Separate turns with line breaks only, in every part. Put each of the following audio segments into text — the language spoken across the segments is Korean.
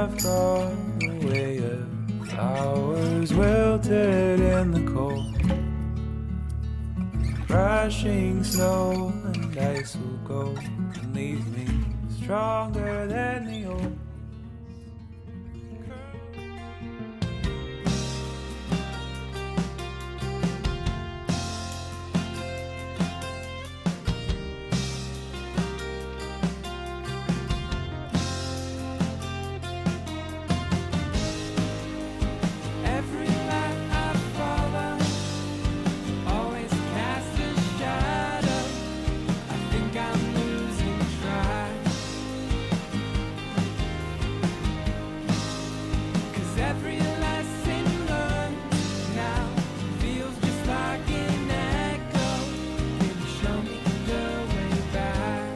I've thrown away of flowers wilted in the cold. Crashing snow and ice will go and leave me stronger than the old. Every light I've fallen always casts a shadow. I think I'm losing track. 'Cause every lesson learned now feels just like an echo. Can you show me the way back?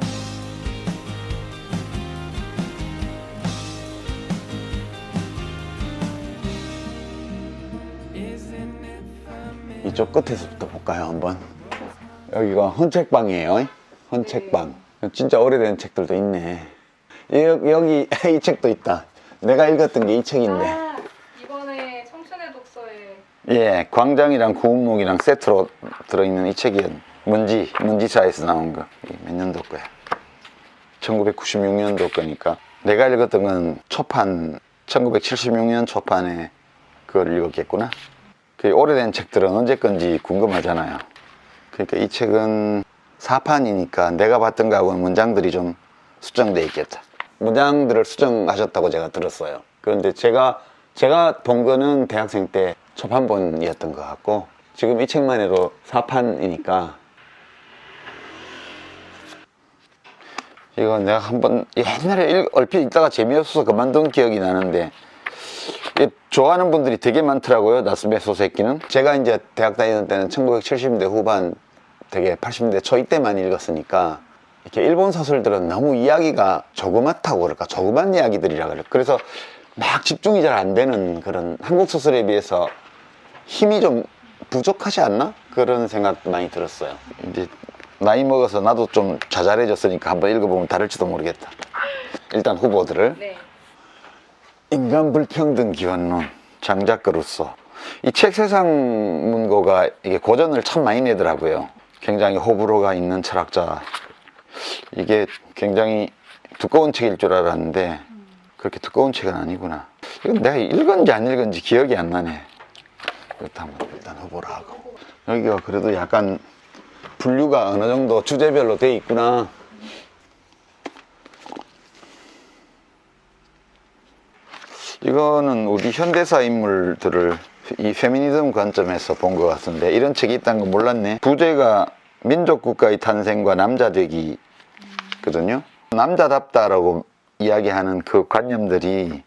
Isn't it familiar?
이쪽 끝에서부터 볼까요, 한번? 여기가 헌책방이에요. 헌책방. 진짜 오래된 책들도 있네. 여기 이 책도 있다. 내가 읽었던 게 이 책인데.
아, 이번에 청춘의 독서에
예, 광장이랑 구운목이랑 세트로 들어있는 이 책이 문지사에서 나온 거. 몇 년도 거야? 1996년도 거니까. 내가 읽었던 건 초판, 1976년 초판에 그걸 읽었겠구나. 그 오래된 책들은 언제 건지 궁금하잖아요. 그러니까 이 책은 4판이니까 내가 봤던 거하고는 문장들이 좀 수정돼 있겠다. 문장들을 수정하셨다고 제가 들었어요. 그런데 제가 본 거는 대학생 때 초판본이었던 것 같고, 지금 이 책만 해도 4판이니까 이거 내가 한번 옛날에 얼핏 읽다가 재미없어서 그만둔 기억이 나는데, 좋아하는 분들이 되게 많더라고요. 나스메 소세키는. 제가 이제 대학 다니던 때는 1970년대 후반, 되게 80년대 초 이때만 읽었으니까 이렇게 일본 소설들은 너무 이야기가 조그맣다고 그럴까, 조그만 이야기들이라 그럴까. 그래서 막 집중이 잘 안 되는 그런, 한국 소설에 비해서 힘이 좀 부족하지 않나? 그런 생각 많이 들었어요. 이제 나이 먹어서 나도 좀 자잘해졌으니까 한번 읽어보면 다를지도 모르겠다. 일단 후보들을.
네.
인간 불평등 기원론, 장자크 루소. 이 책 세상 문고가 이게 고전을 참 많이 내더라고요. 굉장히 호불호가 있는 철학자. 이게 굉장히 두꺼운 책일 줄 알았는데 그렇게 두꺼운 책은 아니구나. 이건 내가 읽은지 안 읽은지 기억이 안 나네. 이것도 한번 일단 후보로 하고. 여기가 그래도 약간 분류가 어느 정도 주제별로 돼 있구나. 이거는 우리 현대사 인물들을 이 페미니즘 관점에서 본 것 같은데, 이런 책이 있다는 거 몰랐네. 부제가 민족국가의 탄생과 남자되기거든요. 남자답다라고 이야기하는 그 관념들이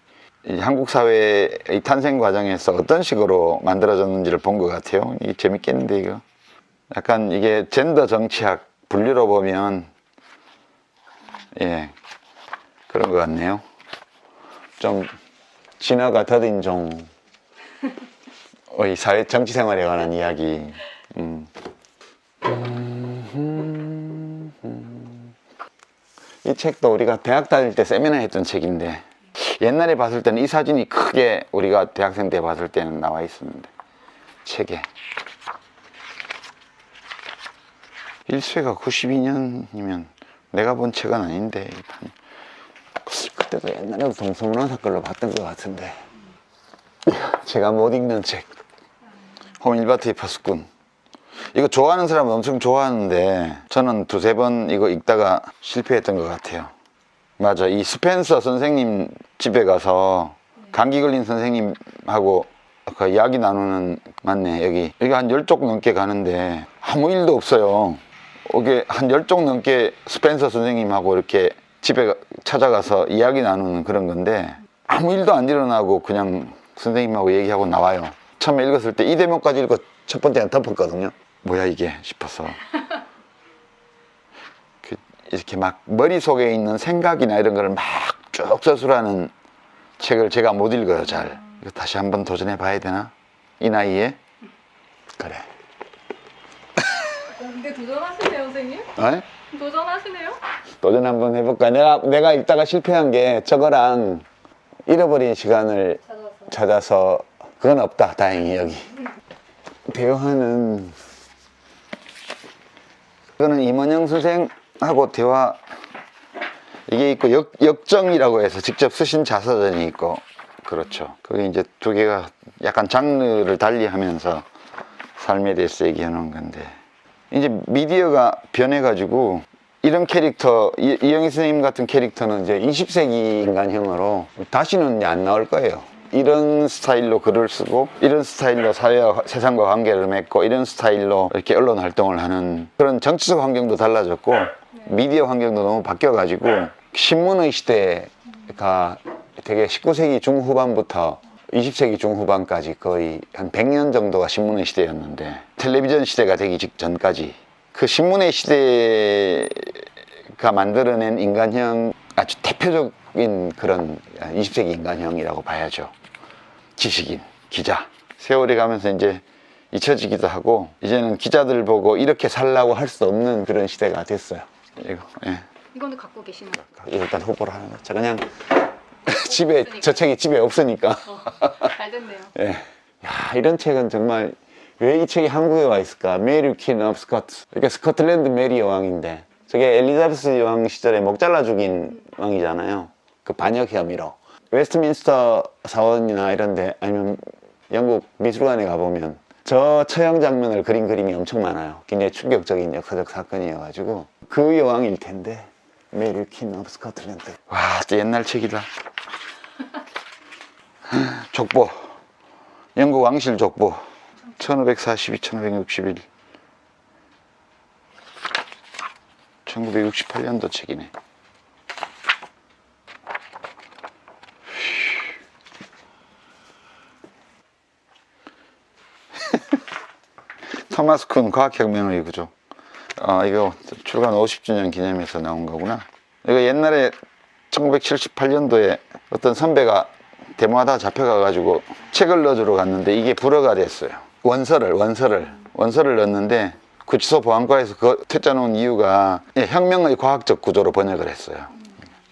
이 한국 사회의 탄생 과정에서 어떤 식으로 만들어졌는지를 본 것 같아요. 이게 재밌겠는데, 이거. 약간 이게 젠더 정치학 분류로 보면, 예, 그런 것 같네요. 좀 진화가 더딘 종의 사회 정치 생활에 관한 이야기. 이 책도 우리가 대학 다닐 때 세미나 했던 책인데, 옛날에 봤을 때는 이 사진이 크게 우리가 대학생 때 봤을 때는 나와 있었는데, 책에. 일쇄가 92년이면 내가 본 책은 아닌데, 그때도 옛날에도 동서문화사 걸로 봤던 것 같은데. 제가 못 읽는 책, 호밀바트의 파수꾼. 이거 좋아하는 사람은 엄청 좋아하는데 저는 두세 번 이거 읽다가 실패했던 것 같아요. 맞아, 이 스펜서 선생님 집에 가서 감기 걸린 선생님하고 그 이야기 나누는, 맞네, 여기 한 10쪽 넘게 가는데 아무 일도 없어요. 이게 한 10쪽 넘게 스펜서 선생님하고 이렇게 집에 찾아가서 이야기 나누는 그런 건데 아무 일도 안 일어나고 그냥 선생님하고 얘기하고 나와요. 처음에 읽었을 때 이 대목까지 읽고 첫 번째는 덮었거든요. 뭐야 이게 싶어서. 이렇게 막 머릿속에 있는 생각이나 이런 걸 막 쭉 서술하는 책을 제가 못 읽어요, 잘. 이거 다시 한번 도전해 봐야 되나? 이 나이에? 그래.
근데 도전하시네요, 선생님?
어?
도전하시네요?
도전 한번 해볼까? 내가 읽다가 실패한 게 저거랑 잃어버린 시간을
찾아서.
찾아서 그건 없다. 다행히 여기. 대화는 이거는 임원영 선생하고 대화 이게 있고 역정이라고 해서 직접 쓰신 자서전이 있고 그렇죠. 그게 이제 두 개가 약간 장르를 달리하면서 삶에 대해서 얘기하는 건데 이제 미디어가 변해가지고 이런 캐릭터 이영희 선생님 같은 캐릭터는 이제 20세기 인간형으로 다시는 이제 안 나올 거예요. 이런 스타일로 글을 쓰고 이런 스타일로 사회와 세상과 관계를 맺고 이런 스타일로 이렇게 언론 활동을 하는 그런 정치적 환경도 달라졌고 미디어 환경도 너무 바뀌어가지고 신문의 시대가 되게 19세기 중후반부터 20세기 중후반까지 거의 한 100년 정도가 신문의 시대였는데 텔레비전 시대가 되기 직전까지 그 신문의 시대가 만들어낸 인간형 아주 대표적인 그런 20세기 인간형이라고 봐야죠. 지식인, 기자. 세월이 가면서 이제 잊혀지기도 하고 이제는 기자들 보고 이렇게 살라고 할 수 없는 그런 시대가 됐어요. 이거, 예.
이거는 갖고 계시는 거.
이거 일단 후보로 하는 거죠. 그냥 집에 저 책이 집에 없으니까.
잘 됐네요.
예. 야, 이런 책은 정말 왜 이 책이 한국에 와 있을까? 메리 퀸 오브 스코트. 그러니까 스코틀랜드 메리 여왕인데 저게 엘리자베스 여왕 시절에 목 잘라 죽인 왕이잖아요. 그 반역 혐의로. 웨스트민스터 사원이나 이런데 아니면 영국 미술관에 가보면 저 처형 장면을 그린 그림이 엄청 많아요. 굉장히 충격적인 역사적 사건이어가지고 그 여왕일 텐데 메리 퀸 오브 스코틀랜드. 와, 또 옛날 책이다. 족보. 영국 왕실 족보. 1542, 1561. 1968년도 책이네. 토마스 쿤 과학혁명의 구조. 이거 출간 50주년 기념해서 나온 거구나. 이거 옛날에 1978년도에 어떤 선배가 데모하다 잡혀가가지고 책을 넣어주러 갔는데 이게 불허가 됐어요. 원서를 넣었는데 구치소 보안과에서 그 퇴짜 놓은 이유가 혁명의 과학적 구조로 번역을 했어요.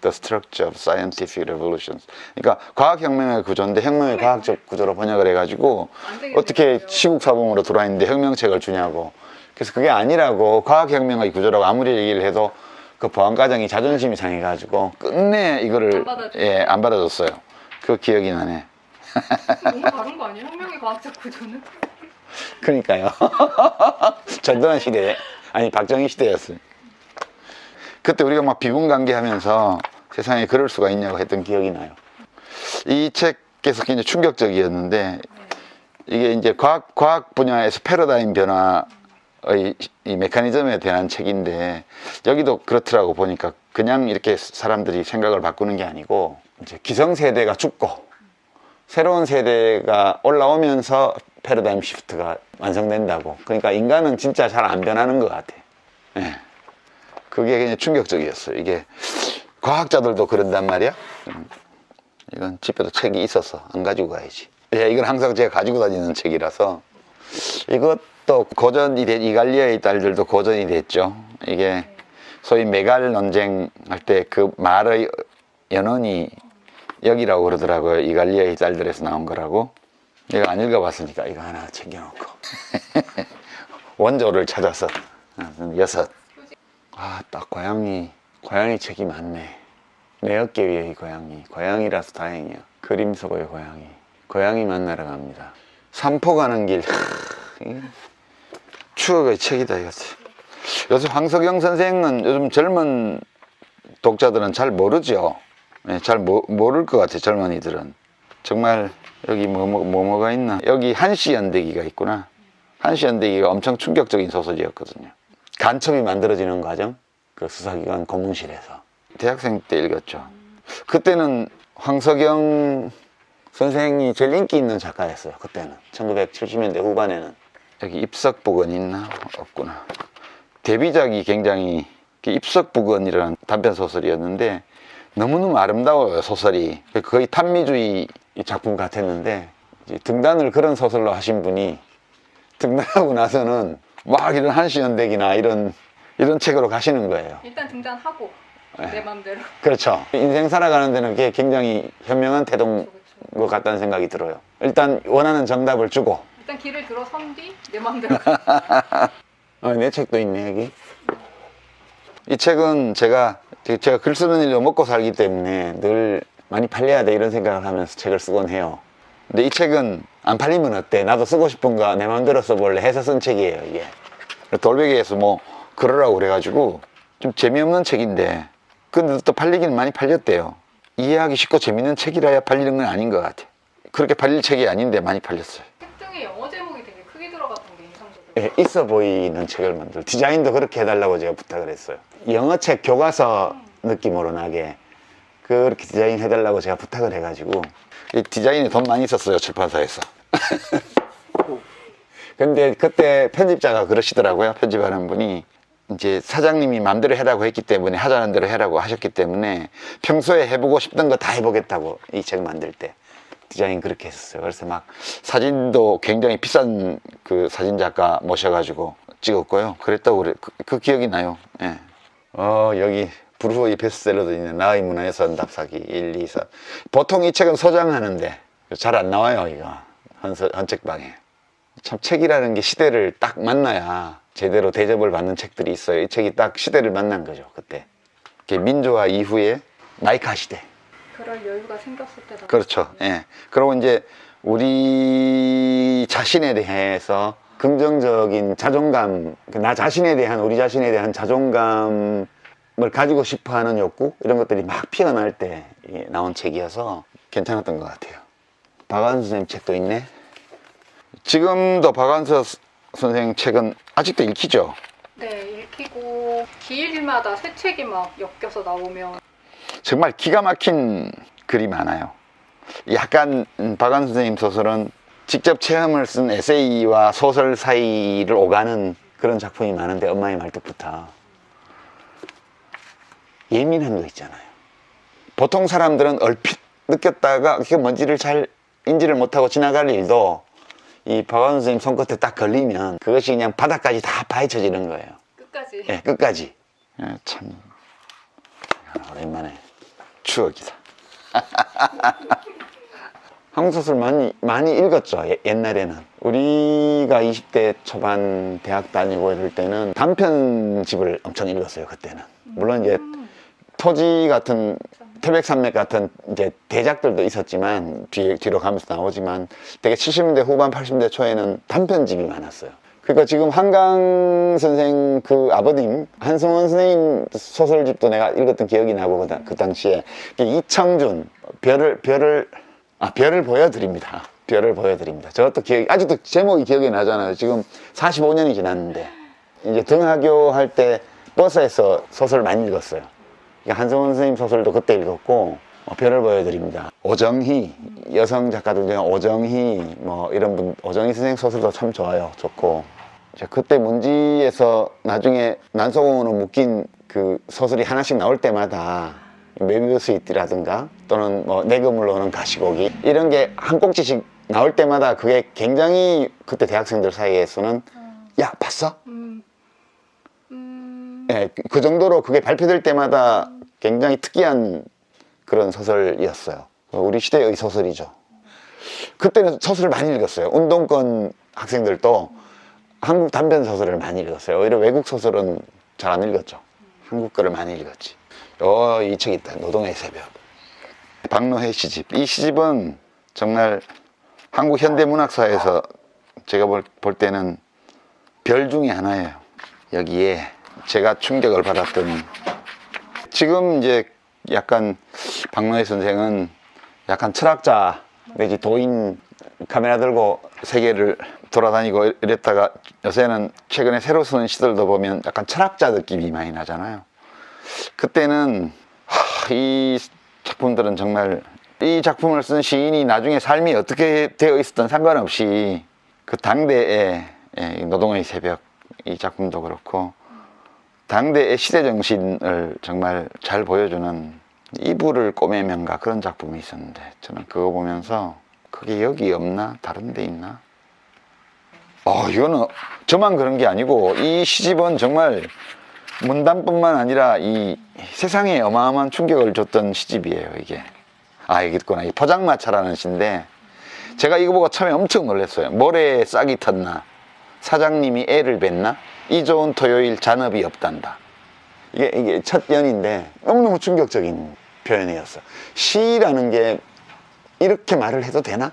The Structure of Scientific Revolutions. 그러니까 과학혁명의 구조인데 혁명의 과학적 구조로 번역을 해가지고 어떻게 시국사범으로 들어와 있는데 혁명책을 주냐고. 그래서 그게 아니라고 과학혁명의 구조라고 아무리 얘기를 해도 그 보안과장이 자존심이 상해가지고 끝내 이거를 안 받아줬어요. 그 기억이 나네.
너무 다른 거 아니에요? 혁명의 과학적 구조는?
그러니까요. 전두환 시대, 아니 박정희 시대였어요. 그때 우리가 막 비분관계하면서 세상에 그럴 수가 있냐고 했던 기억이 나요. 이 책에서 굉장히 충격적이었는데 이게 이제 과학 분야에서 패러다임 변화의 이 메커니즘에 대한 책인데 여기도 그렇더라고 보니까 그냥 이렇게 사람들이 생각을 바꾸는 게 아니고 이제 기성세대가 죽고 새로운 세대가 올라오면서 패러다임 시프트가 완성된다고. 그러니까 인간은 진짜 잘 안 변하는 것 같아. 예. 그게 그냥 충격적이었어요. 이게 과학자들도 그런단 말이야. 이건 집에도 책이 있어서 안 가지고 가야지. 예, 이건 항상 제가 가지고 다니는 책이라서. 이것도 고전이 된 이갈리아의 딸들도 고전이 됐죠. 이게 소위 메갈 논쟁 할 때 그 말의 연원이 여기라고 그러더라고요. 이갈리아의 딸들에서 나온 거라고. 내가 안 읽어봤으니까 이거 하나 챙겨놓고 원조를 찾아서 6. 딱 고양이 책이 많네. 내 어깨 위의 고양이라서 다행이야. 그림 속의 고양이 만나러 갑니다. 산포 가는 길. 추억의 책이다 이것도. 요새 황석영 선생은 요즘 젊은 독자들은 잘 모르죠. 잘 모를 것 같아. 젊은이들은. 정말 여기 뭐가 있나. 여기 한시연대기가 있구나. 한시연대기가 엄청 충격적인 소설이었거든요. 간첩이 만들어지는 과정. 그 수사기관 고문실에서 대학생 때 읽었죠. 그때는 황석영 선생이 제일 인기 있는 작가였어요. 그때는 1970년대 후반에는. 여기 입석부건 있나? 없구나. 데뷔작이 굉장히 입석부건이라는 단편소설이었는데 너무너무 아름다워요. 소설이 거의 탄미주의 작품 같았는데 이제 등단을 그런 소설로 하신 분이 등단하고 나서는 막 이런 한시연대기나 이런 책으로 가시는 거예요.
일단 등단하고. 내 맘대로.
그렇죠. 인생 살아가는 데는 그게 굉장히 현명한 태도인 것 같다는 생각이 들어요. 일단 원하는 정답을 주고.
일단 길을 들어선 뒤 내 맘대로.
내 책도 있네 여기. 이 책은 제가 글 쓰는 일로 먹고 살기 때문에 늘 많이 팔려야 돼 이런 생각을 하면서 책을 쓰곤 해요. 근데 이 책은 안 팔리면 어때? 나도 쓰고 싶은 거 내 마음대로 써볼래 해서 쓴 책이에요 이게. 돌베개에서 뭐 그러라고 그래가지고 좀 재미없는 책인데 근데 또 팔리기는 많이 팔렸대요. 이해하기 쉽고 재밌는 책이라야 팔리는 건 아닌 것 같아. 그렇게 팔릴 책이 아닌데 많이 팔렸어요.
책 중에 영어 제목이 되게 크게 들어갔던 게 인상적이에요.
예, 있어 보이는 책을 만들 디자인도 그렇게 해달라고 제가 부탁을 했어요. 영어책 교과서 느낌으로 나게 그렇게 디자인 해달라고 제가 부탁을 해가지고 이 디자인에 돈 많이 썼어요 출판사에서. 근데 그때 편집자가 그러시더라고요. 편집하는 분이 이제 사장님이 마음대로 해라고 했기 때문에 하자는 대로 해라고 하셨기 때문에 평소에 해보고 싶던 거 다 해보겠다고 이 책 만들 때 디자인 그렇게 했었어요. 그래서 막 사진도 굉장히 비싼 그 사진 작가 모셔가지고 찍었고요. 그랬다고 그 기억이 나요. 예. 여기 브루어의 베스트셀러도 있는 나의 문화에서 답사기 1, 2, 4. 보통 이 책은 소장하는데 잘 안 나와요 이거 헌책방에. 참 책이라는 게 시대를 딱 만나야 제대로 대접을 받는 책들이 있어요. 이 책이 딱 시대를 만난 거죠 그때. 민주화 이후에 마이카 시대.
그럴 여유가 생겼을 때다.
그렇죠. 예. 그리고 이제 우리 자신에 대해서 긍정적인 자존감, 나 자신에 대한, 우리 자신에 대한 자존감을 가지고 싶어 하는 욕구, 이런 것들이 막 피어날 때 나온 책이어서 괜찮았던 것 같아요. 박완서 선생님 책도 있네. 지금도 박완서 선생님 책은 아직도 읽히죠?
네, 읽히고 기일마다 새 책이 막 엮여서 나오면
정말 기가 막힌 글이 많아요. 약간 박완서 선생님 소설은 직접 체험을 쓴 에세이와 소설 사이를 오가는 그런 작품이 많은데 엄마의 말뚝부터 예민한 거 있잖아요. 보통 사람들은 얼핏 느꼈다가 그게 뭔지를 잘 인지를 못하고 지나갈 일도 이 박완서 선생님 손끝에 딱 걸리면 그것이 그냥 바닥까지 다 파헤쳐지는 거예요.
끝까지.
예, 끝까지. 참 오랜만에 추억이다. 한국 소설 많이 읽었죠. 옛날에는 우리가 20대 초반 대학 다니고 이럴 때는 단편집을 엄청 읽었어요. 그때는 물론 이제 토지 같은 태백산맥 같은 이제 대작들도 있었지만 뒤로 가면서 나오지만 되게 70년대 후반 80년대 초에는 단편집이 많았어요. 그러니까 지금 한강 선생 그 아버님 한승원 선생님 소설집도 내가 읽었던 기억이 나고 그 당시에 이청준 별을 보여드립니다. 별을 보여드립니다. 저것도 아직도 제목이 기억이 나잖아요. 지금 45년이 지났는데 이제 등하교 할 때 버스에서 소설 많이 읽었어요. 한승원 선생님 소설도 그때 읽었고 별을 보여드립니다. 오정희 여성 작가들 중에 오정희 뭐 이런 분 오정희 선생님 소설도 참 좋아요. 좋고 그때 문지에서 나중에 난소공으로 묶인 그 소설이 하나씩 나올 때마다 메비우스이트라든가 또는 뭐 내그물로 오는 가시고기 이런 게 한 꼭지씩 나올 때마다 그게 굉장히 그때 대학생들 사이에서는 야 봤어? 예, 그 정도로 그게 발표될 때마다 굉장히 특이한 그런 소설이었어요. 우리 시대의 소설이죠. 그때는 소설을 많이 읽었어요. 운동권 학생들도 한국 단편 소설을 많이 읽었어요. 오히려 외국 소설은 잘 안 읽었죠. 한국 거를 많이 읽었지. 이 책 있다. 노동의 새벽. 박노해 시집. 이 시집은 정말 한국 현대문학사에서 제가 볼 때는 별 중에 하나예요. 여기에 제가 충격을 받았던 지금 이제 약간 박노해 선생은 약간 철학자 내지 도인 카메라 들고 세계를 돌아다니고 이랬다가 요새는 최근에 새로 쓰는 시들도 보면 약간 철학자 느낌이 많이 나잖아요. 그때는 이 작품들은 정말 이 작품을 쓴 시인이 나중에 삶이 어떻게 되어 있었던 상관없이 그 당대의 노동의 새벽 이 작품도 그렇고 당대의 시대 정신을 정말 잘 보여주는 이불을 꼬매면가 그런 작품이 있었는데 저는 그거 보면서 그게 여기 없나? 다른 데 있나? 이거는 저만 그런 게 아니고 이 시집은 정말 문단뿐만 아니라 이 세상에 어마어마한 충격을 줬던 시집이에요, 이게. 아, 여기 있구나. 이 포장마차라는 시인데, 제가 이거 보고 처음에 엄청 놀랐어요. 모래에 싹이 텄나? 사장님이 애를 뱄나? 이 좋은 토요일 잔업이 없단다. 이게 첫 연인데 너무너무 충격적인 표현이었어. 시라는 게 이렇게 말을 해도 되나?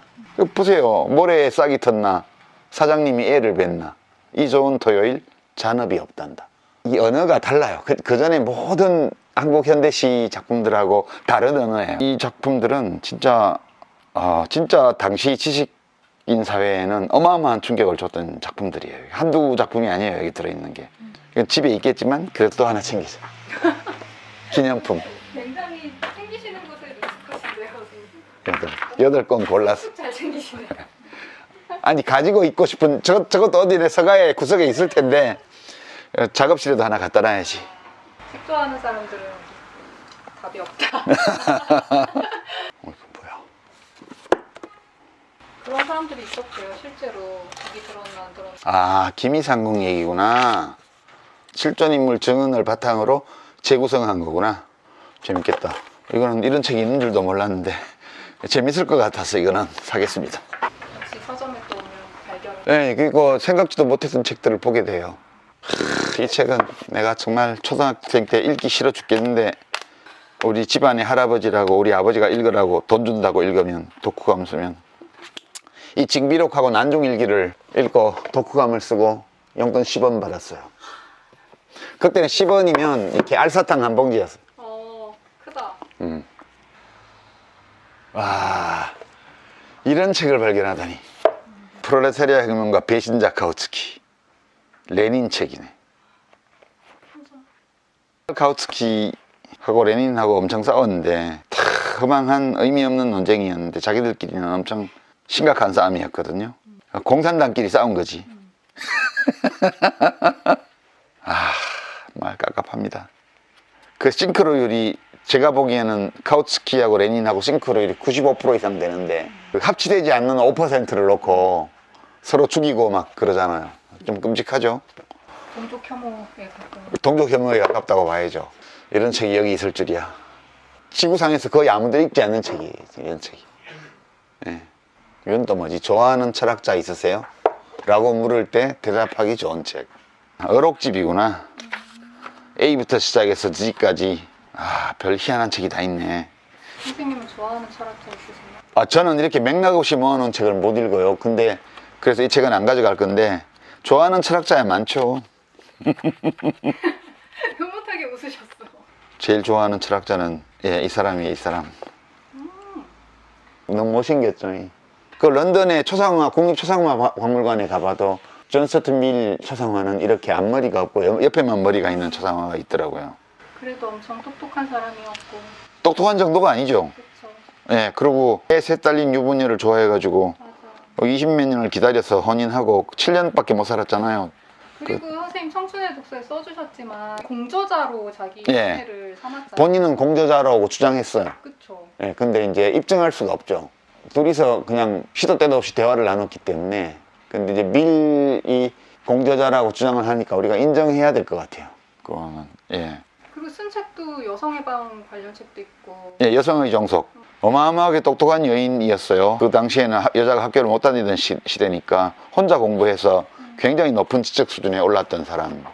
보세요. 모래에 싹이 텄나? 사장님이 애를 뱄나? 이 좋은 토요일 잔업이 없단다. 이 언어가 달라요. 그 전에 모든 한국 현대시 작품들하고 다른 언어예요. 이 작품들은 진짜 당시 지식인 사회에는 어마어마한 충격을 줬던 작품들이에요. 한두 작품이 아니에요, 여기 들어있는 게. 이건 집에 있겠지만 그래도 또 하나 챙기자. 기념품.
굉장히 챙기시는 곳에 익숙하신데요, 선생님.
8권 골랐어.
잘 챙기시네요.
아니, 가지고 있고 싶은 저것도 어디 내 서가에 구석에 있을 텐데 작업실에도 하나 갖다 놔야지.
책 좋아하는 사람들은 답이 없다.
이거 뭐야?
그런 사람들이 있었대요, 실제로. 얘기 들었나 안 들었나.
아, 김이상궁 얘기구나. 실존 인물 증언을 바탕으로 재구성한 거구나. 재밌겠다. 이거는 이런 책이 있는 줄도 몰랐는데 재밌을 것 같아서 이거는 사겠습니다.
역시 서점에 또 오면 발견을.
네, 그리고 생각지도 못했던 책들을 보게 돼요. 이 책은 내가 정말 초등학생 때 읽기 싫어 죽겠는데 우리 집안의 할아버지라고 우리 아버지가 읽으라고 돈 준다고 읽으면 독후감 쓰면 이 징비록하고 난중일기를 읽고 독후감을 쓰고 용돈 10원 받았어요. 그때는 10원이면 이렇게 알사탕 한 봉지였어요.
크다.
와, 이런 책을 발견하다니. 프롤레타리아 혁명과 배신자 카우츠키. 레닌 책이네. 카우츠키하고 레닌하고 엄청 싸웠는데 다 허망한 의미 없는 논쟁이었는데 자기들끼리는 엄청 심각한 싸움이었거든요. 공산당끼리 싸운 거지. 아, 정말 깝깝합니다. 그 싱크로율이 제가 보기에는 카우츠키하고 레닌하고 싱크로율이 95% 이상 되는데 합치되지 않는 5%를 놓고 서로 죽이고 막 그러잖아요. 좀 끔찍하죠.
동족 혐오에 가까운.
동족 혐오에 가깝다고 봐야죠. 이런 책이 여기 있을 줄이야. 지구상에서 거의 아무도 읽지 않는 책이 이런 책이. 네. 이건 또 뭐지? 좋아하는 철학자 있으세요? 라고 물을 때 대답하기 좋은 책. 어록집이구나. A부터 시작해서 G까지. 아, 별 희한한 책이 다 있네.
선생님은 좋아하는 철학자 있으세요?
아, 저는 이렇게 맥락 없이 모아놓은 책을 못 읽어요. 근데 그래서 이 책은 안 가져갈 건데 좋아하는 철학자야 많죠.
흐뭇하게 웃으셨어.
제일 좋아하는 철학자는 이 사람이에요, 이 사람. 너무 못생겼죠. 그 런던의 초상화, 국립초상화박물관에 가봐도 존 스튜어트 밀 초상화는 이렇게 앞머리가 없고 옆에만 머리가 있는 초상화가 있더라고요.
그래도 엄청 똑똑한 사람이었고.
똑똑한 정도가 아니죠.
그쵸.
예, 그리고 셋 딸린 유부녀를 좋아해가지고
맞아.
20몇 년을 기다려서 혼인하고 7년밖에 못 살았잖아요.
그리고 선생님 청춘의 독서에 써주셨지만 공저자로 자기
예.
인생을 삼았잖아요.
본인은 공저자라고 주장했어요.
그쵸.
예, 근데 이제 입증할 수가 없죠. 둘이서 그냥 시도 때도 없이 대화를 나눴기 때문에. 근데 이제 밀이 공저자라고 주장을 하니까 우리가 인정해야 될 것 같아요. 그거는, 예.
그리고 쓴 책도 여성해방 관련 책도 있고.
예, 여성의 정석. 어마어마하게 똑똑한 여인이었어요. 그 당시에는 여자가 학교를 못 다니던 시대니까 혼자 공부해서 굉장히 높은 지적 수준에 올랐던 사람인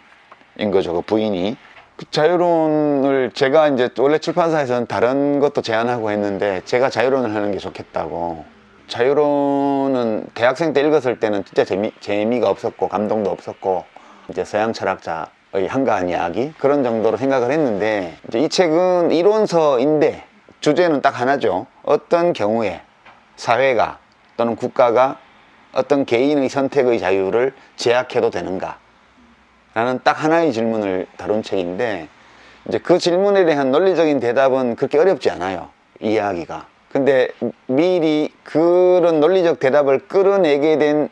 거죠, 그 부인이. 그 자유론을 제가 이제 원래 출판사에서는 다른 것도 제안하고 했는데 제가 자유론을 하는 게 좋겠다고. 자유론은 대학생 때 읽었을 때는 진짜 재미가 없었고 감동도 없었고 이제 서양 철학자의 한가한 이야기 그런 정도로 생각을 했는데 이제 이 책은 이론서인데 주제는 딱 하나죠. 어떤 경우에 사회가 또는 국가가 어떤 개인의 선택의 자유를 제약해도 되는가 라는 딱 하나의 질문을 다룬 책인데 이제 그 질문에 대한 논리적인 대답은 그렇게 어렵지 않아요, 이해하기가. 근데 밀이 그런 논리적 대답을 끌어내게 된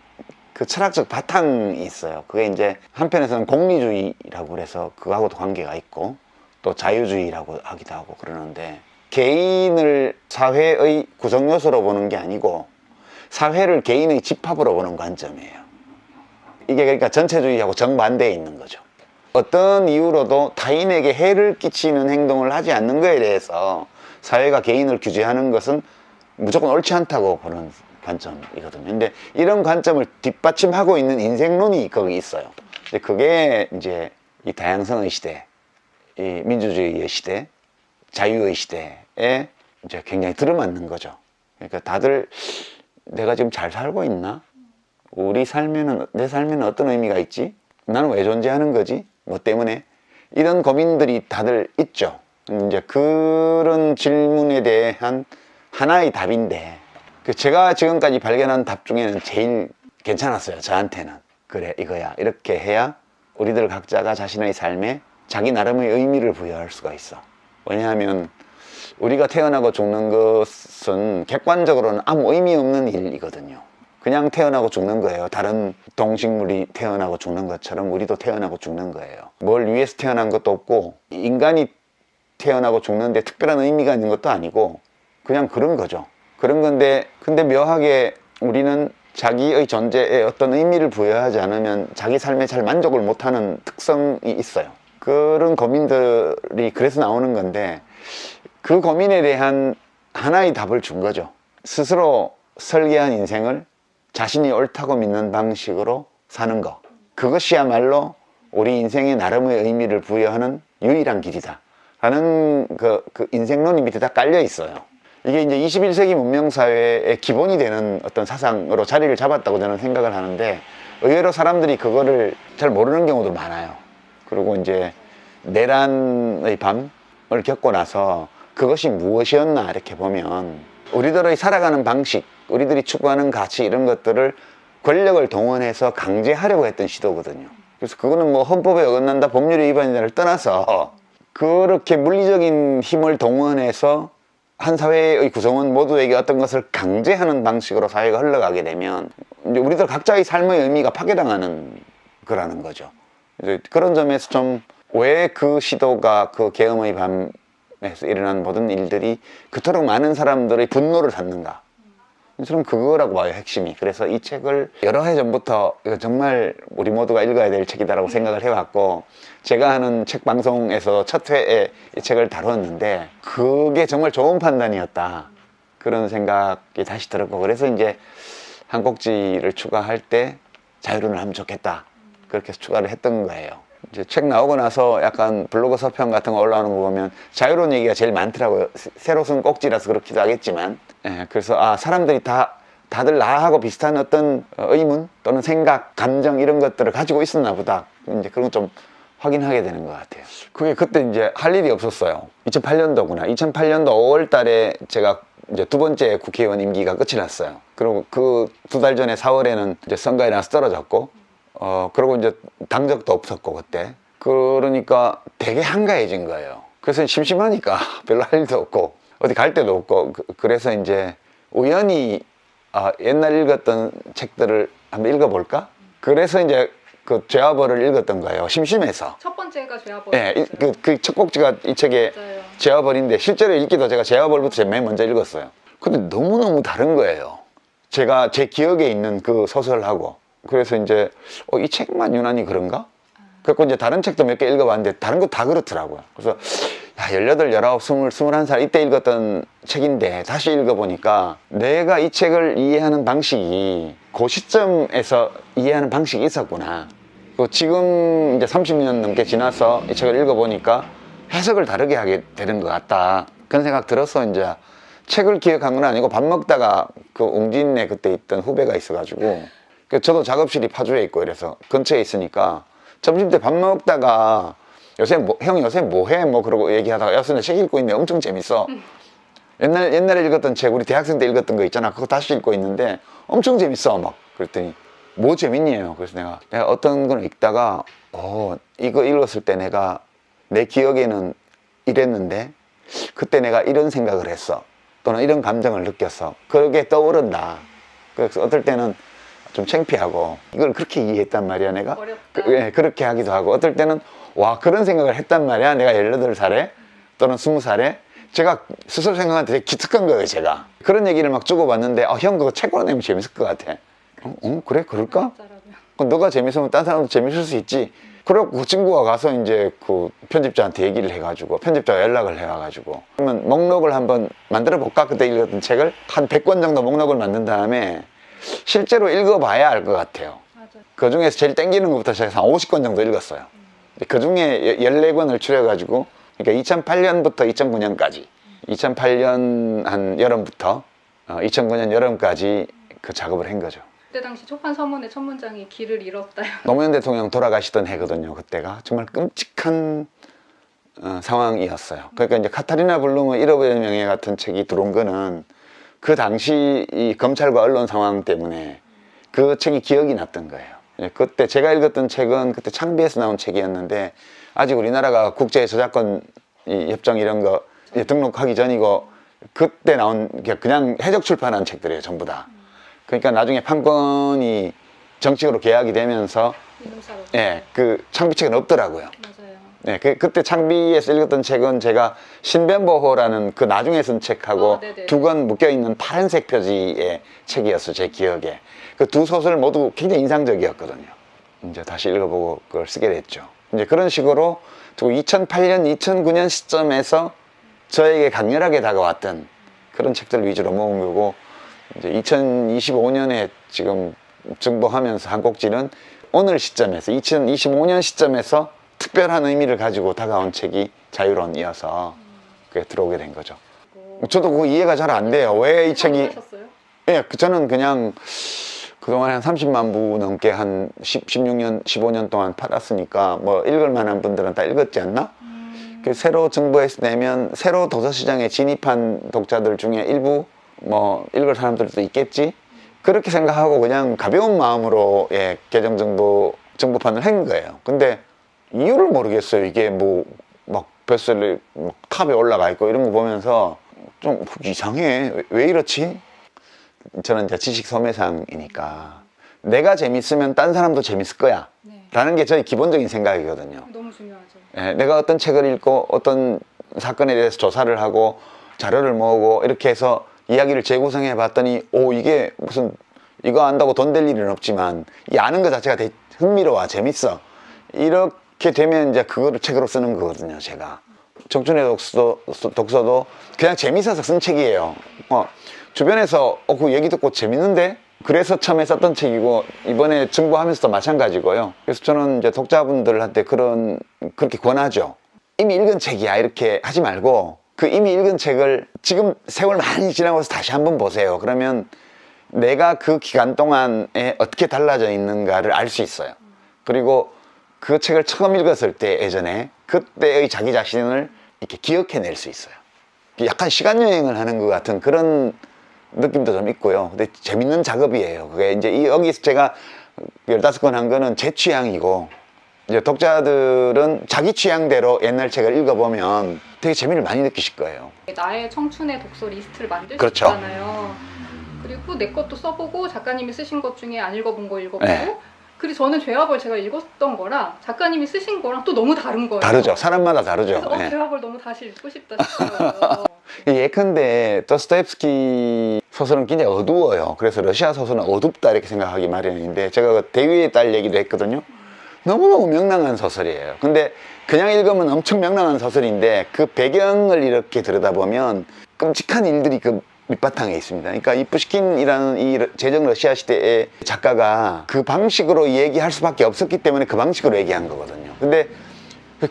그 철학적 바탕이 있어요. 그게 이제 한편에서는 공리주의라고 그래서 그거하고도 관계가 있고 또 자유주의라고 하기도 하고 그러는데 개인을 사회의 구성 요소로 보는 게 아니고 사회를 개인의 집합으로 보는 관점이에요. 이게 그러니까 전체주의하고 정반대에 있는 거죠. 어떤 이유로도 타인에게 해를 끼치는 행동을 하지 않는 거에 대해서 사회가 개인을 규제하는 것은 무조건 옳지 않다고 보는 관점이거든요. 근데 이런 관점을 뒷받침하고 있는 인생론이 거기 있어요. 근데 그게 이제 이 다양성의 시대, 이 민주주의의 시대, 자유의 시대에 이제 굉장히 들어맞는 거죠. 그러니까 다들 내가 지금 잘 살고 있나? 우리 삶에는, 내 삶에는 어떤 의미가 있지? 나는 왜 존재하는 거지? 뭐 때문에? 이런 고민들이 다들 있죠. 이제 그런 질문에 대한 하나의 답인데, 제가 지금까지 발견한 답 중에는 제일 괜찮았어요. 저한테는. 그래, 이거야. 이렇게 해야 우리들 각자가 자신의 삶에 자기 나름의 의미를 부여할 수가 있어. 왜냐하면 우리가 태어나고 죽는 것은 객관적으로는 아무 의미 없는 일이거든요. 그냥 태어나고 죽는 거예요. 다른 동식물이 태어나고 죽는 것처럼 우리도 태어나고 죽는 거예요. 뭘 위해서 태어난 것도 없고, 인간이 태어나고 죽는데 특별한 의미가 있는 것도 아니고 그냥 그런 거죠. 그런 건데, 근데 묘하게 우리는 자기의 존재에 어떤 의미를 부여하지 않으면 자기 삶에 잘 만족을 못하는 특성이 있어요. 그런 고민들이 그래서 나오는 건데, 그 고민에 대한 하나의 답을 준 거죠. 스스로 설계한 인생을 자신이 옳다고 믿는 방식으로 사는 거, 그것이야말로 우리 인생에 나름의 의미를 부여하는 유일한 길이다 라는 그 인생론이 밑에 다 깔려 있어요. 이게 이제 21세기 문명사회의 기본이 되는 어떤 사상으로 자리를 잡았다고 저는 생각을 하는데, 의외로 사람들이 그거를 잘 모르는 경우도 많아요. 그리고 이제 내란의 밤을 겪고 나서 그것이 무엇이었나 이렇게 보면, 우리들의 살아가는 방식, 우리들이 추구하는 가치, 이런 것들을 권력을 동원해서 강제하려고 했던 시도거든요. 그래서 그거는 뭐 헌법에 어긋난다, 법률에 위반이다를 떠나서 그렇게 물리적인 힘을 동원해서 한 사회의 구성원 모두에게 어떤 것을 강제하는 방식으로 사회가 흘러가게 되면 이제 우리들 각자의 삶의 의미가 파괴당하는 거라는 거죠. 이제 그런 점에서 좀 왜 그 시도가, 그 계엄의 밤에서 일어난 모든 일들이 그토록 많은 사람들의 분노를 샀는가, 저는 그거라고 봐요, 핵심이. 그래서 이 책을 여러 해 전부터 이거 정말 우리 모두가 읽어야 될 책이다라고 생각을 해왔고, 제가 하는 책 방송에서 첫 회에 이 책을 다뤘는데 그게 정말 좋은 판단이었다, 그런 생각이 다시 들었고, 그래서 이제 한 꼭지를 추가할 때 자유론을 하면 좋겠다, 그렇게 해서 추가를 했던 거예요. 이제 책 나오고 나서 약간 블로그 서평 같은 거 올라오는 거 보면 자유론 얘기가 제일 많더라고요. 새로 쓴 꼭지라서 그렇기도 하겠지만, 그래서 사람들이 다들 나하고 비슷한 어떤 의문 또는 생각, 감정, 이런 것들을 가지고 있었나 보다, 이제 그런 거 좀 확인하게 되는 것 같아요. 그게 그때 이제 할 일이 없었어요. 2008년도구나. 2008년도 5월 달에 제가 이제 두 번째 국회의원 임기가 끝이 났어요. 그리고 그 두 달 전에 4월에는 이제 선거에 나서 떨어졌고, 그리고 이제 당적도 없었고, 그때. 그러니까 되게 한가해진 거예요. 그래서 심심하니까 별로 할 일도 없고, 어디 갈 데도 없고, 그래서 이제 우연히 옛날 읽었던 책들을 한번 읽어볼까? 그래서 이제 그 죄와벌을 읽었던 거예요. 심심해서.
첫 번째가 죄와벌.
네, 그 첫 꼭지가 이 책의
맞아요.
죄와벌인데, 실제로 읽기도 제가 죄와벌부터 맨 먼저 읽었어요. 근데 너무너무 다른 거예요. 제가 제 기억에 있는 그 소설하고. 그래서 이제 이 책만 유난히 그런가? 그래서 이제 다른 책도 몇 개 읽어봤는데 다른 거 다 그렇더라고요. 그래서 18, 19, 20, 21살 이때 읽었던 책인데 다시 읽어보니까 내가 이 책을 이해하는 방식이 그 시점에서 이해하는 방식이 있었구나. 지금 이제 30년 넘게 지나서 이 책을 읽어보니까 해석을 다르게 하게 되는 것 같다, 그런 생각 들어서 이제 책을 기억한 건 아니고, 밥 먹다가 그 웅진에 그때 있던 후배가 있어가지고, 저도 작업실이 파주에 있고 이래서 근처에 있으니까 점심 때 밥 먹다가 형 요새 뭐해? 뭐 그러고 얘기하다가, 야, 나 책 읽고 있는데 엄청 재밌어. 옛날에 읽었던 책, 우리 대학생 때 읽었던 거 있잖아, 그거 다시 읽고 있는데 엄청 재밌어. 막 그랬더니 뭐 재밌니요? 그래서 내가 어떤 걸 읽다가 이거 읽었을 때 내 기억에는 이랬는데 그때 내가 이런 생각을 했어, 또는 이런 감정을 느꼈어, 그게 떠오른다. 그래서 어떨 때는 좀 창피하고, 이걸 그렇게 이해했단 말이야 내가?
어렵다.
그렇게 하기도 하고, 어떨 때는 와, 그런 생각을 했단 말이야 내가 18살에 또는 20살에. 제가 스스로 생각하는데 되게 기특한 거예요, 제가. 그런 얘기를 막 주고받는데, 형 그거 책으로 내면 재밌을 것 같아. 그래? 그럴까? 그럼 너가 재밌으면 딴 사람도 재밌을 수 있지. 그리고 그 친구가 가서 이제 그 편집자한테 얘기를 해가지고 편집자가 연락을 해와가지고 그러면 목록을 한번 만들어 볼까? 그때 읽었던 책을 한 100권 정도 목록을 만든 다음에 실제로 읽어봐야 알 것 같아요.
맞아요.
그 중에서 제일 땡기는 것부터 시작해서 한 50권 정도 읽었어요. 그 중에 14권을 추려가지고 그러니까 2008년부터 2009년까지 2008년 한 여름부터 2009년 여름까지 그 작업을 한 거죠.
그때 당시 초판 서문의 첫 문장이 길을 잃었다요.
노무현 대통령 돌아가시던 해거든요. 그때가 정말 끔찍한 상황이었어요. 그러니까 이제 카타리나 블룸의 잃어버린 명예 같은 책이 들어온 거는 그 당시 이 검찰과 언론 상황 때문에 그 책이 기억이 났던 거예요. 그때 제가 읽었던 책은 그때 창비에서 나온 책이었는데 아직 우리나라가 국제 저작권 협정 이런 거 등록하기 전이고 그때 나온 그냥 해적 출판한 책들이에요. 전부 다. 그러니까 나중에 판권이 정식으로 계약이 되면서
이름사로.
예, 그 창비 책은 없더라고요.
맞아요.
네, 그때 창비에서 읽었던 책은 제가 신변보호라는 그 나중에 쓴 책하고
네네네.
두 권 묶여있는 파란색 표지의 책이었어요. 제 기억에. 그 두 소설 모두 굉장히 인상적이었거든요. 이제 다시 읽어보고 그걸 쓰게 됐죠. 이제 그런 식으로 2008년, 2009년 시점에서 저에게 강렬하게 다가왔던 그런 책들 위주로 모은 거고 이제 2025년에 지금 정보하면서 한 꼭지는 오늘 시점에서 2025년 시점에서 특별한 의미를 가지고 다가온 책이 자유론이어서 그게 들어오게 된 거죠. 저도 그거 이해가 잘 안 돼요. 왜 이 책이
하셨어요?
예, 저는 그냥 그동안 한 30만 부 넘게 한 16년, 15년 동안 팔았으니까 뭐 읽을 만한 분들은 다 읽었지 않나? 새로 정부에서 내면 새로 도서시장에 진입한 독자들 중에 일부 뭐 읽을 사람들도 있겠지? 그렇게 생각하고 그냥 가벼운 마음으로 예, 개정 정보판을 한 거예요. 근데 이유를 모르겠어요. 이게 뭐 막 베스트셀러 탑에 올라가 있고 이런 거 보면서 좀 이상해. 왜 이렇지? 저는 이제 지식 소매상이니까 내가 재밌으면 딴 사람도 재밌을 거야
네.
라는 게 저의 기본적인 생각이거든요.
너무 중요하죠.
예, 내가 어떤 책을 읽고 어떤 사건에 대해서 조사를 하고 자료를 모으고 이렇게 해서 이야기를 재구성해 봤더니 오 이게 무슨 이거 안다고 돈 될 일은 없지만 이 아는 것 자체가 되게 흥미로워 재밌어 이렇게 되면 이제 그거를 책으로 쓰는 거거든요. 제가 청춘의 독서도 그냥 재밌어서 쓴 책이에요. 주변에서 그 얘기 듣고 재밌는데? 그래서 처음에 썼던 책이고 이번에 정보하면서도 마찬가지고요. 그래서 저는 이제 독자분들한테 그렇게 권하죠. 이미 읽은 책이야 이렇게 하지 말고 그 이미 읽은 책을 지금 세월 많이 지나고 나서 다시 한번 보세요. 그러면 내가 그 기간 동안에 어떻게 달라져 있는가를 알 수 있어요. 그리고 그 책을 처음 읽었을 때 예전에 그때의 자기 자신을 이렇게 기억해낼 수 있어요. 약간 시간여행을 하는 것 같은 그런 느낌도 좀 있고요. 근데 재밌는 작업이에요. 그게 이제 여기서 제가 15권 한 거는 제 취향이고 이제 독자들은 자기 취향대로 옛날 책을 읽어보면 되게 재미를 많이 느끼실 거예요.
나의 청춘의 독서 리스트를 만들 수
그렇죠.
있잖아요. 그리고 내 것도 써보고 작가님이 쓰신 것 중에 안 읽어본 거 읽어보고
네.
그리고 저는 죄와벌 제가 읽었던 거랑 작가님이 쓰신 거랑 또 너무 다른 거예요.
다르죠. 사람마다 다르죠.
그래서
네.
죄와벌 너무 다시 읽고 싶다 싶어요.
예컨대 도스토옙스키 소설은 굉장히 어두워요. 그래서 러시아 소설은 어둡다 이렇게 생각하기 마련인데 제가 그 대위의 딸 얘기도 했거든요. 너무너무 명랑한 소설이에요. 근데 그냥 읽으면 엄청 명랑한 소설인데 그 배경을 이렇게 들여다보면 끔찍한 일들이 그 밑바탕에 있습니다. 그러니까 이 푸시킨이라는 이 제정 러시아 시대의 작가가 그 방식으로 얘기할 수밖에 없었기 때문에 그 방식으로 얘기한 거거든요. 근데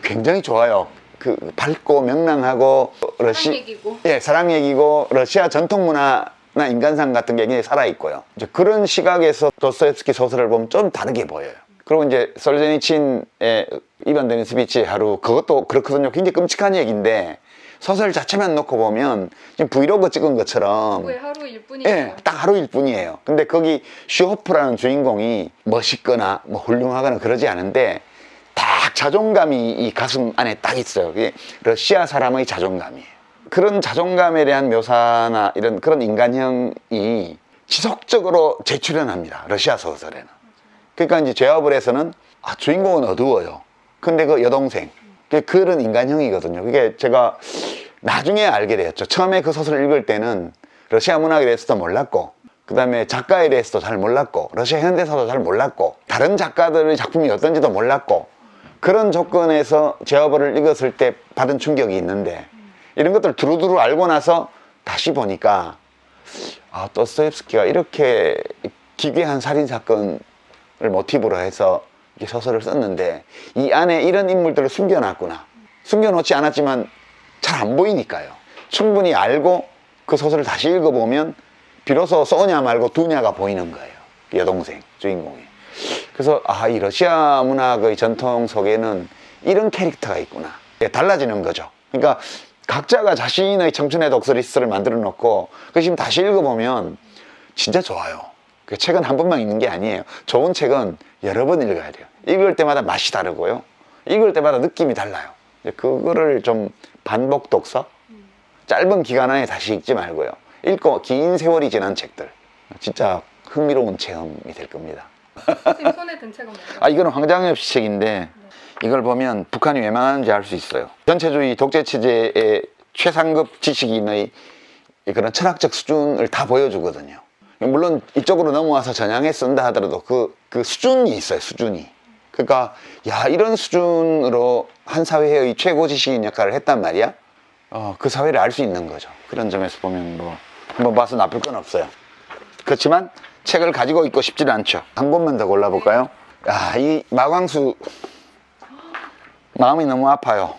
굉장히 좋아요. 그 밝고 명랑하고
사랑 얘기고.
예, 사랑 얘기고 러시아 전통 문화나 인간상 같은 게 굉장히 살아 있고요. 이제 그런 시각에서 도스토옙스키 소설을 보면 좀 다르게 보여요. 그리고 이제 솔제니친의 이반 데니스비치의 하루 그것도 그렇거든요. 굉장히 끔찍한 얘기인데 소설 자체만 놓고 보면 지금 브이로그 찍은 것처럼
왜 하루일 뿐이에요.
예, 딱 하루일 뿐이에요. 근데 거기 슈호프라는 주인공이 멋있거나 뭐 훌륭하거나 그러지 않은데 딱 자존감이 이 가슴 안에 딱 있어요. 그게 러시아 사람의 자존감이에요. 그런 자존감에 대한 묘사나 이런 그런 인간형이 지속적으로 재출연합니다. 러시아 소설에는. 그러니까 이제 죄와벌에서는 주인공은 어두워요. 근데 그 여동생 그런 인간형이거든요. 그게 제가 나중에 알게 되었죠. 처음에 그 소설을 읽을 때는 러시아 문학에 대해서도 몰랐고 그 다음에 작가에 대해서도 잘 몰랐고 러시아 현대사도 잘 몰랐고 다른 작가들의 작품이 어떤지도 몰랐고 그런 조건에서 제어버를 읽었을 때 받은 충격이 있는데 이런 것들 두루두루 알고 나서 다시 보니까 아, 도스토옙스키가 이렇게 기괴한 살인사건을 모티브로 해서 이 소설을 썼는데 이 안에 이런 인물들을 숨겨놨구나. 숨겨놓지 않았지만 잘 안 보이니까요. 충분히 알고 그 소설을 다시 읽어보면 비로소 소냐 말고 두냐가 보이는 거예요. 여동생 주인공이. 그래서 아, 이 러시아 문학의 전통 속에는 이런 캐릭터가 있구나. 달라지는 거죠. 그러니까 각자가 자신의 청춘의 독서 리스트를 만들어 놓고 그 지금 다시 읽어보면 진짜 좋아요. 그 책은 한 번만 읽는 게 아니에요. 좋은 책은 여러 번 읽어야 돼요. 읽을 때마다 맛이 다르고요. 읽을 때마다 느낌이 달라요. 그거를 좀 반복 독서? 짧은 기간 안에 다시 읽지 말고요. 읽고 긴 세월이 지난 책들. 진짜 흥미로운 체험이 될 겁니다.
선생님 손에 든 책은 뭐예요?
아, 이거는 황장엽 씨 책인데 이걸 보면 북한이 왜 망하는지 알 수 있어요. 전체주의 독재 체제의 최상급 지식인의 그런 철학적 수준을 다 보여주거든요. 물론 이쪽으로 넘어와서 전향해 쓴다 하더라도 그 수준이 있어요. 수준이. 그러니까 야, 이런 수준으로 한 사회의 최고 지식인 역할을 했단 말이야. 그 사회를 알 수 있는 거죠. 그런 점에서 보면 뭐 한번 봐서 나쁠 건 없어요. 그렇지만 책을 가지고 있고 싶지는 않죠. 한 번만 더 골라볼까요? 야, 이 마광수 마음이 너무 아파요.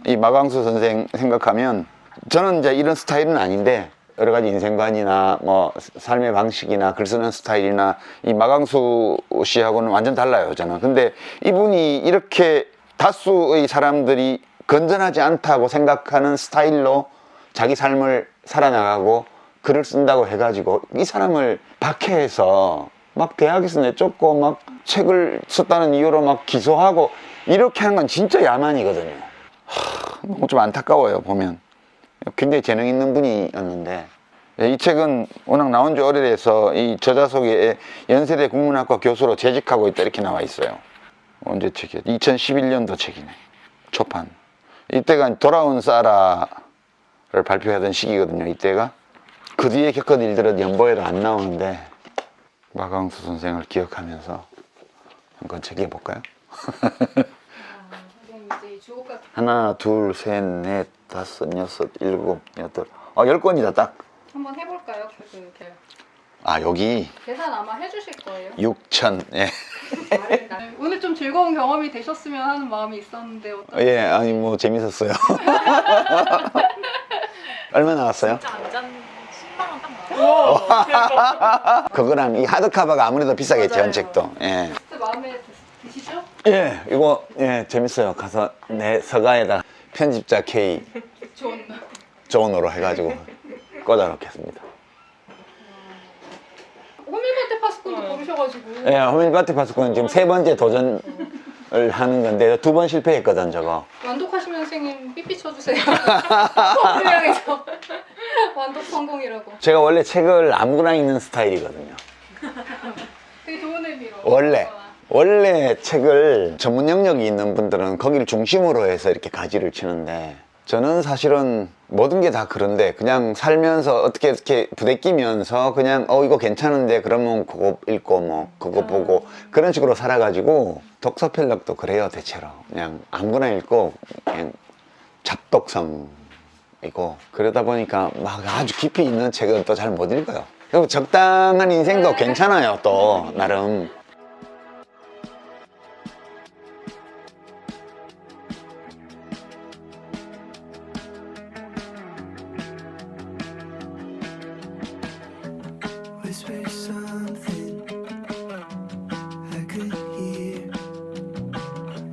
이 마광수 선생 생각하면 저는 이제 이런 스타일은 아닌데 여러 가지 인생관이나 뭐 삶의 방식이나 글 쓰는 스타일이나 이 마광수 씨하고는 완전 달라요, 저는. 근데 이분이 이렇게 다수의 사람들이 건전하지 않다고 생각하는 스타일로 자기 삶을 살아나가고 글을 쓴다고 해가지고 이 사람을 박해해서 막 대학에서 내쫓고 막 책을 썼다는 이유로 막 기소하고 이렇게 하는 건 진짜 야만이거든요. 너무 좀 안타까워요, 보면. 굉장히 재능 있는 분이었는데 이 책은 워낙 나온 지 오래돼서 이 저자 속에 연세대 국문학과 교수로 재직하고 있다 이렇게 나와 있어요. 언제 책이야? 2011년도 책이네. 초판. 이때가 돌아온 사라를 발표하던 시기거든요. 이때가. 그 뒤에 겪은 일들은 연보에도 안 나오는데 마광수 선생을 기억하면서 한번 책해볼까요?
선생님 이제 주옥같은
하나, 둘, 셋, 넷, 다섯, 여섯, 일곱, 여덟. 10권이다 딱.
한번 해볼까요? 이렇게
아, 여기
계산 아마 해주실 거예요.
6천. 예.
오늘 좀 즐거운 경험이 되셨으면 하는 마음이 있었는데 어떠세요?
예, 아니 뭐 재밌었어요. 얼마 나왔어요?
진짜 안잔 10만 원 딱 나와요.
그거랑 이 하드카바가 아무래도 비싸겠죠,
맞아요.
연책도. 예.
진짜 마음에 드시죠?
예, 이거 예 재밌어요. 가서 내 서가에다 편집자 K
좋은.
존으로 해가지고 꽂아놓겠습니다.
호밀밭에 파스콘도 고르셔가지고.
예, 호밀밭에 파스콘은 지금 3번째 도전을 하는 건데 2번 실패했거든, 저거.
완독하시면 선생님 삐삐 쳐주세요. 호밀향에서 완독 성공이라고.
제가 원래 책을 아무거나 읽는 스타일이거든요.
되게 좋은 의미로.
원래 책을 전문 영역이 있는 분들은 거기를 중심으로 해서 이렇게 가지를 치는데 저는 사실은 모든 게 다 그런데 그냥 살면서 어떻게 이렇게 부대끼면서 그냥 이거 괜찮은데 그러면 그거 읽고 뭐 그거 보고 그런 식으로 살아가지고 독서 편력도 그래요, 대체로. 그냥 아무거나 읽고 그냥 잡독성이고 그러다 보니까 막 아주 깊이 있는 책은 또 잘 못 읽어요. 그리고 적당한 인생도 괜찮아요, 또 나름.
Whisper something I could hear.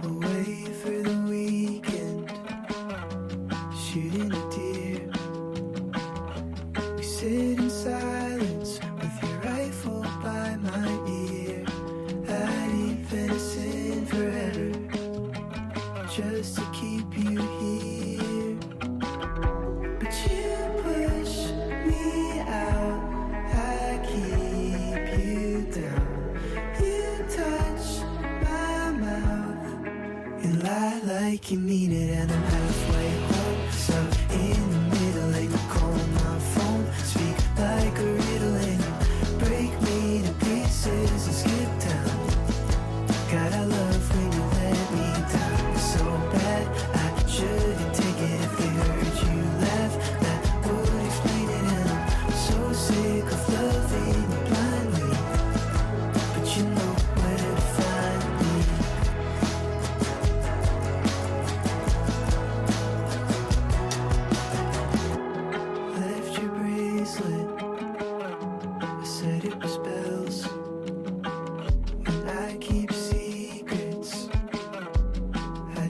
Away for the weekend, shooting a deer. We sit in silence with your rifle by my ear. I'd eat venison forever just to keep you here. But you push me out, I keep you down. You touch my mouth and lie like you mean it, and I'm halfway home, stuck in the middle, like the call on my phone. Speak like a riddle and break me to pieces and skip town. God, I love when you let me down.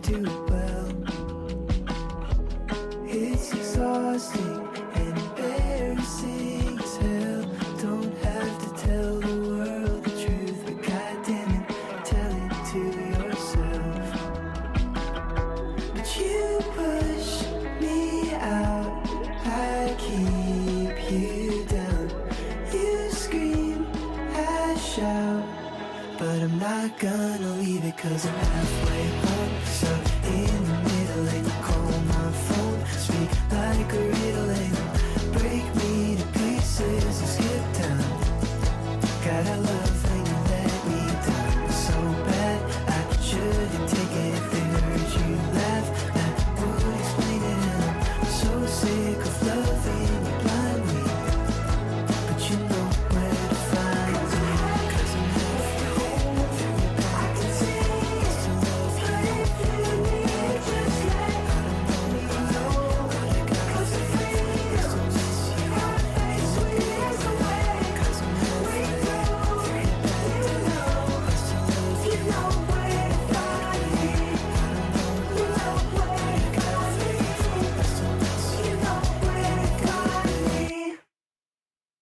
do